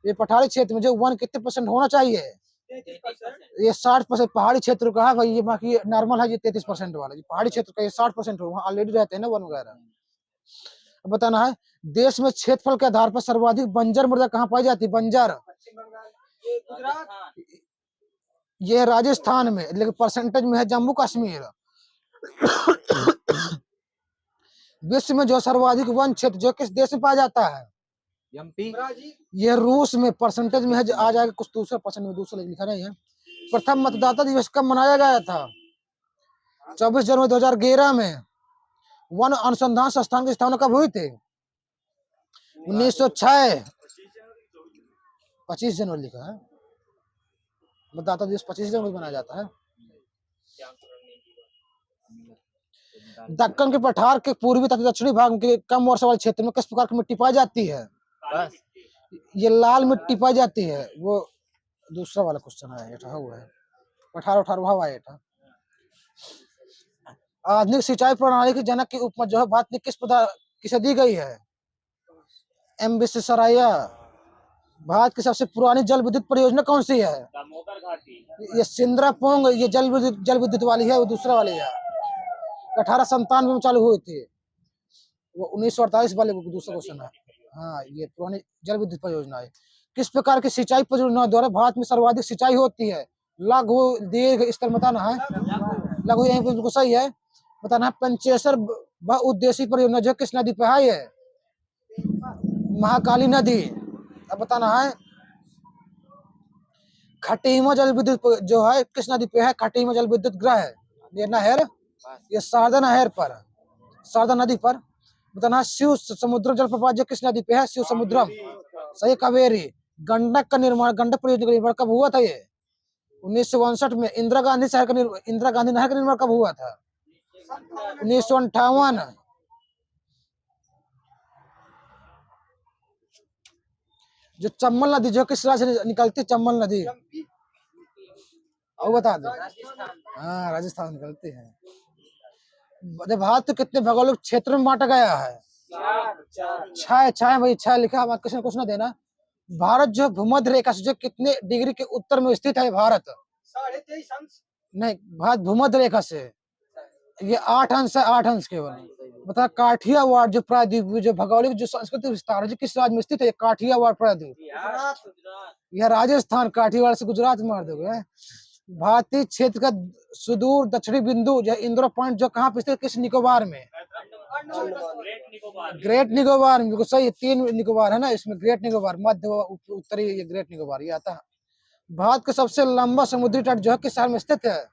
ये पठारी क्षेत्र में जो वन कितने % होना चाहिए? 33%। ये 60%। पहाड़ी क्षेत्र का है भाई, ये बाकी नॉर्मल है, ये 33% वाला। ये पहाड़ी क्षेत्र का ये 60% हो, वहाँ ऑलरेडी रहते हैं ना वन वगैरह। अब बताना है देश में क्षेत्रफल के आधार पर सर्वाधिक बंजर मृदा कहाँ पाई जाती है? बंजर राजस्थान। ये राजस्थान में, लेकिन परसेंटेज में है जम्मू कश्मीर। विश्व में जो सर्वाधिक वन क्षेत्र जो किस देश में पाया जाता है? एमपी। ये रूस में। परसेंटेज में है जो आ जाएगा कुछ दूसरा % में, दूसरा लिखा नहीं है। प्रथम मतदाता दिवस कब मनाया गया था? 24 जनवरी 2011 में। वन अनुसंधान संस्थान की स्थापना कब हुई थी? 1906। 25 जनवरी लिखा है। मतदाता दिवस 25 जनवरी मनाया जाता है। दक्कन के पठार के पूर्वी तथा दक्षिणी भाग के कम वर्षा वाले क्षेत्र में किस प्रकार की मिट्टी पाई जाती है? बस ये लाल मिट्टी पाई जाती है। वो दूसरा वाला क्वेश्चन है, ये हुआ है 18 भाव आया था। आधुनिक सिंचाई प्रणाली के जनक की उपमा जो है भारत ने किसे दी गई है? एम विश्वेश्वरैया। भारत की सबसे पुरानी जल विद्युत परियोजना कौन सी है? दामोदर घाटी। ये सिंद्रापोंग। ये जल विद्युत वाली है, वो दूसरा वाली है। 1897 में चालू हुई थी। वो 1948 वाले दूसरा क्वेश्चन है। हाँ, ये पुरानी जल विद्युत परियोजना है। किस प्रकार की सिंचाई परियोजना द्वारा भारत में सर्वाधिक सिंचाई होती है? लघु दीर्घ स्तर बताना है। लघु यहीं पे बिल्कुल सही है। बताना है पंचेश्वर बहुउद्देशीय परियोजना जो किस नदी पे है? ये महाकाली नदी। अब बताना है खटीमा जल विद्युत जो है किस नदी पे है? खटीमा जल विद्युत ग्रह, ये नहर, ये शारदा नहर पर, शारदा नदी पर। बताना है शिव समुद्रम जलप्रपात जो किस नदी पे है? शिव समुद्रम। सही, कावेरी। गंडक का निर्माण, गंडक परियोजना का निर्माण कब हुआ था? ये 1962 में। इंदिरा गांधी नहर का निर्माण कब हुआ था? 1958। जो चंबल नदी जो किस राज्य से निकलती है? चंबल नदी, और बता दो। हाँ, राजस्थान निकलती है। भारत तो कितने भौगोलिक क्षेत्र में बांटा गया है? 6 भाई, 6 लिखा है। किसी ने कुछ ना देना। भारत जो भूमध्य रेखा से जो कितने डिग्री के उत्तर में स्थित है? भारत 23.5 अंश। नहीं, भारत भूमध्य रेखा से ये 8 अंश है, 8 अंश केवल। बता काठियावाड़ जो प्रायद्वीप जो भौगोलिक जो सांस्कृतिक विस्तार है जो किस राज्य में स्थित है? काठियावाड़ प्रायद्वीप। यह राजस्थान। काठियावाड़ से गुजरात मार दोगे। भारतीय क्षेत्र का सुदूर दक्षिणी बिंदु जो इंदिरा पॉइंट जो कहाँ पे स्थित? किस निकोबार में? ग्रेट निकोबार में। बिल्कुल सही। 3 निकोबार है ना इसमें। ग्रेट निकोबार, मध्य उत्तरी, ये ग्रेट निकोबार ये आता है। भारत का सबसे लंबा समुद्री तट जो है किस शहर में स्थित है?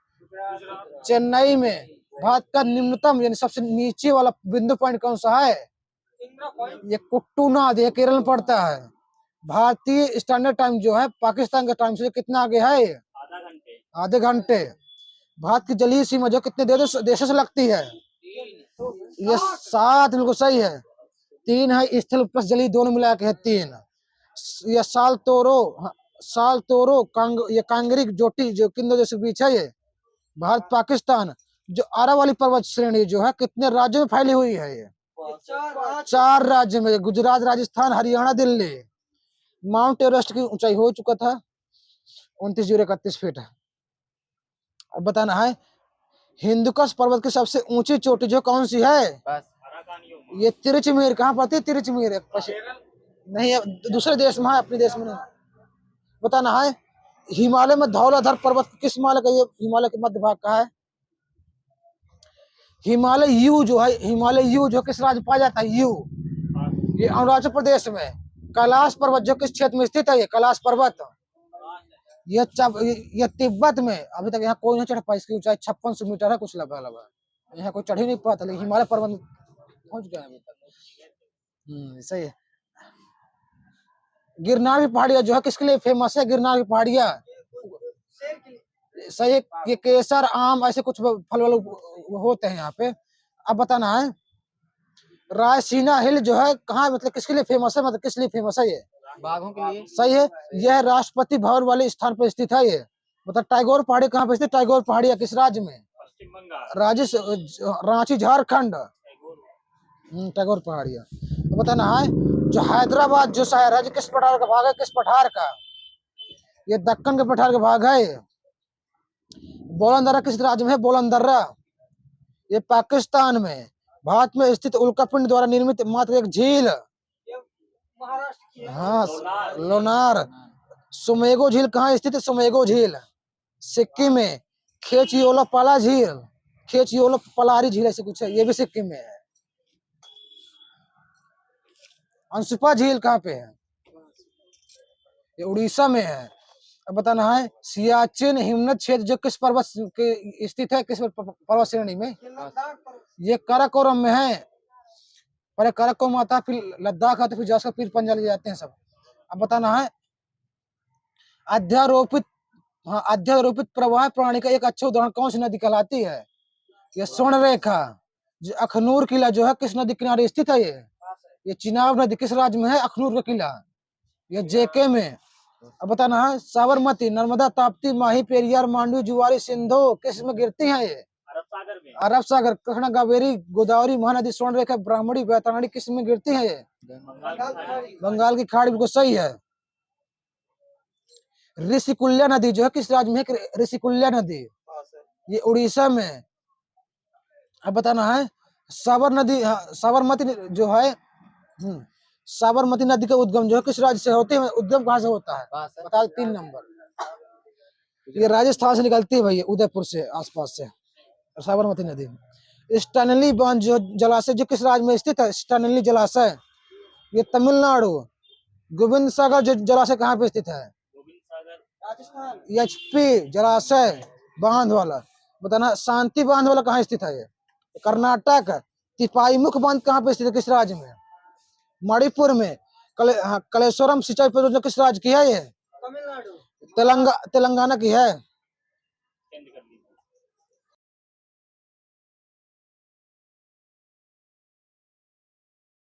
चेन्नई में। भारत का निम्नतम यानी सबसे नीचे वाला बिंदु पॉइंट कौन सा है? ये कुट्टूनाद, ये केरल में पड़ता है। भारतीय स्टैंडर्ड टाइम जो है पाकिस्तान के टाइम से कितना आगे है? आधे घंटे। भारत की जलीय सीमा जो कितने देशों से लगती है? ये 7 बिल्कुल सही है। 3 है स्थल प्लस जलीय दोनों मिला के है 3। ये साल तोरो ये कांगरी जोटी जो किन दो देश के बीच है? ये भारत पाकिस्तान। जो अरावली पर्वत श्रेणी जो है कितने राज्यों में फैली हुई है? ये 4 राज्य में। गुजरात, राजस्थान, हरियाणा, दिल्ली। माउंट एवरेस्ट की ऊंचाई हो चुका था 29,031 फीट। अब बताना है हिंदुकुश पर्वत की सबसे ऊंची चोटी जो कौन सी है? ये तिरुचमीर। कहाँ पड़ती है? तिरुचमीर। नहीं, दूसरे देश में है, अपने देश में नहीं। बताना है हिमालय में धौलाधर पर्वत किस हिमालय का? ये हिमालय के मध्य भाग का है। हिमालय यू जो है, हिमालय यू जो किस राज्य पाया जाता है? यू, ये अरुणाचल प्रदेश में। कैलाश पर्वत जो किस क्षेत्र में स्थित है? ये कैलाश पर्वत ये तिब्बत में। अभी तक यहाँ कोई नहीं चढ़ पाया। इसकी ऊंचाई 5600 मीटर है। कुछ लगा यहाँ कोई चढ़ ही नहीं पाता, लेकिन हिमालय पर्वत पहुंच गया अभी तक। सही है। गिरनार की पहाड़ियां जो है किसके लिए फेमस है? गिरनार की पहाड़ियां सही है। ये केसर, आम ऐसे कुछ फल वाले होते हैं यहाँ पे। अब बताना है रायसीना हिल जो है कहाँ मतलब किसके लिए फेमस है, मतलब किस लिए फेमस है ये? बाघों के लिए। सही है। यह राष्ट्रपति भवन वाले स्थान पर स्थित है ये। मतलब टैगोर पहाड़ी कहाँ पे स्थित? टैगोर पहाड़ी किस राज्य में? पश्चिम बंगाल। रांची झारखंड। टैगोर पहाड़िया। तो बताना है जो हैदराबाद जो शहर है जो किस पठार का भाग है? किस पठार का? ये दक्कन के पठार का भाग है। बोलंदर्रा किस राज्य में है? बोलंदर्रा ये पाकिस्तान में। भारत में स्थित उल्कापिंड द्वारा निर्मित मात्र एक झील। ये महाराष्ट्र की है। हाँ, लोनार। सुमेगो झील कहाँ स्थित है? सुमेगो झील सिक्किम में। खेचियोलापाला झील, खेचियोलापालारी झील ऐसे कुछ है, ये भी सिक्किम में है। अंशुपा झील कहाँ पे है? ये उड़ीसा में है। अब बताना है सियाचिन हिमनद क्षेत्र जो किस पर्वत के स्थित है? किस पर्वत श्रेणी में? ये लद्दाख पर। ये काराकोरम में है। पहले काराकोरम आता है, फिर लद्दाख आता है, फिर जाकर फिर पंजाब ले जाते हैं सब। अब बताना है अध्यारोपित प्रवाह प्रणाली का एक अच्छा उदाहरण कौन सी नदी कहलाती है? ये स्वर्ण रेखा। जो अखनूर किला जो है किस नदी किनारे स्थित है? ये चिनाब नदी किस राज्य में है? अखनूर का किला ये जेके में। अब बताना है साबरमती, नर्मदा, ताप्ती, माही, पेरियार, मांडवी, जुआरी, सिंधु किस में गिरती हैं? ये अरब सागर में। अरब सागर। कृष्णा, कावेरी, गोदावरी, महानदी, स्वर्ण रेखा, ब्राह्मणी, बैतरणी किस में गिरती हैं? ये बंगाल की खाड़ी। बंगाल की खाड़ी। बिल्कुल सही है। ऋषिकुल्या नदी जो है किस राज्य में है? ऋषिकुल्या नदी ये उड़ीसा में। अब बताना है साबरमती जो है साबरमती नदी का उद्गम जो है किस राज्य से होते हैं? उद्गम कहाँ से होता है? बता दो 3 नंबर। ये राजस्थान से निकलती है भैया, उदयपुर से आसपास से साबरमती नदी। स्टैनली बांध जो जलाशय जो किस राज्य में स्थित है? स्टैनली जलाशय ये तमिलनाडु। गोविंद सागर जो जलाशय कहाँ पे स्थित है? गोविंद सागर राजस्थान। एचपी जलाशय बांध वाला। बताना शांति बांध वाला कहाँ स्थित है? ये कर्नाटक। तिपाईमुख बांध कहाँ पे स्थित है? किस राज्य में? मणिपुर में। कलेश्वरम सिंचाई परियोजना किस राज्य की है? ये तमिलनाडु। तेलंगाना की है।